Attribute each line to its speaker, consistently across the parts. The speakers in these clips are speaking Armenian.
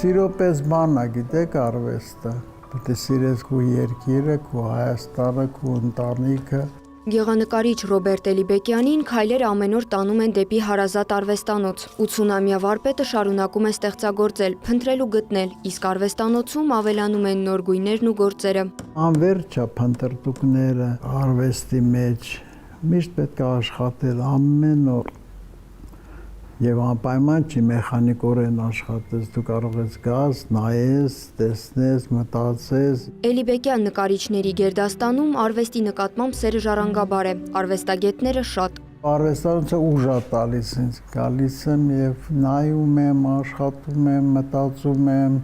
Speaker 1: Սիրո պես բան է, գիտեք, արվեստը։ Պետք է սիրես քո երկիրը, քո Հայաստանը, քո ընտանիքը։
Speaker 2: Գեղանկարիչ Ռոբերտ Էլիբեկյանին քայլերը ամեն օր տանում են դեպի հարազատ արվեստանոց։ 80-ամյա վարպետը շարունակում է ստեղծագործել, փնտրել ու գտնել, իսկ արվեստանոցում ավելանում են նոր գույներն ու գործերը։
Speaker 1: Անվերջ է փնտրտուքները արվեստի մեջ, միշտ պետք է աշխատել ամեն օր։ Եվ անպայման չի մեխանիկորեն աշխատես, դու կարող ես գաս, նայես, տեսնես, մտածես։
Speaker 2: Էլիբեկյան նկարիչների գերդաստանում արվեստի նկատմամբ սերը ժառանգաբար է, արվեստագետները շատ։
Speaker 1: Արվեստանոցը ուժ է տալիս ինձ, գալիս եմ եւ նայում եմ, աշխատում եմ, մտածում եմ։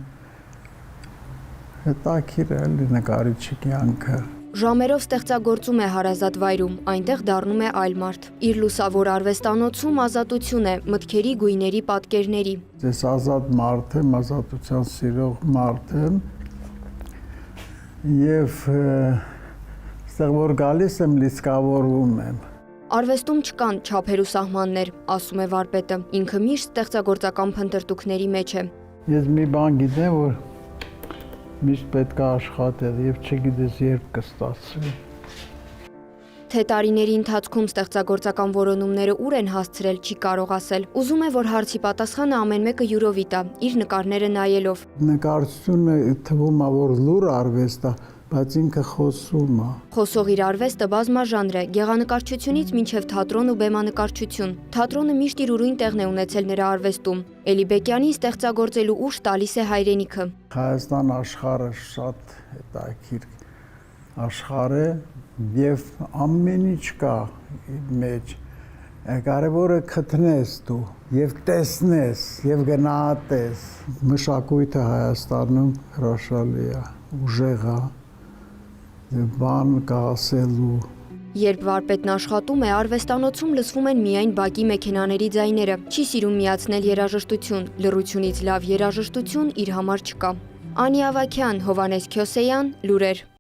Speaker 1: Հետաքրքիր է էլի նկարիչի կյանքը։
Speaker 2: Ժամերով ստեղծագործում է հարազատ վայրում, այնտեղ դառնում է այլ մարդ։ Իր լուսավոր արվեստանոցում ազատություն է, մտքերի, գույների, պատկերների։
Speaker 1: Ես ազատ մարդ եմ, ազատության սիրող մարդ եմ։ Եվ այստեղ որ գալիս եմ, լիցքավորվում եմ։
Speaker 2: Արվեստում չկան չափեր ու սահմաններ, ասում է վարպետը։ Ինքը միշտ ստեղծագործական փնտրտուքների մեջ է։
Speaker 1: Ես մի բան գիտեմ, որ միշտ պետք է աշխատել եւ չգիտես երբ կստացվի։
Speaker 2: Թե տարիների ընթացքում ստեղծագործական որոնումները ուր են հասցրել, չի կարող ասել։ Ուզում է, որ հարցի պատասխանը ամեն մեկը յուրովի տա, իր նկարները նայելով։
Speaker 1: Նկարչությունը թվում է, որ լուր արվեստ է, բայց ինքը խոսում է։
Speaker 2: Խոսող իր արվեստը բազմաժանր է, գեղանկարչությունից մինչև թատրոն ու բեմանկարչություն։ Թատրոնը միշտ իր ուրույն տեղն է ունեցել նրա արվեստում։ Էլիբեկյանին ստեղծագործելու ուժ տալիս է հայրենիքը։
Speaker 1: Հայաստան աշխարհը շատ հետաքրքիր աշխարհ է եւ ամեն ինչ կա իր մեջ։ Կարևորը գտնես դու եւ տեսնես եւ գնահատես։ Մշակույթը Հայաստանում հրաշալի է, ուժեղ է, բան կա ասելու։
Speaker 2: Երբ վարպետն աշխատում է, արվեստանոցում լսվում են միայն բակի մեքենաների ձայները։ Չի սիրում միացնել երաժշտություն, լռությունից լավ երաժշտություն իր համար չկա։ Անի Ավագյան, Հովհաննես Քյոսեյան, լուրեր։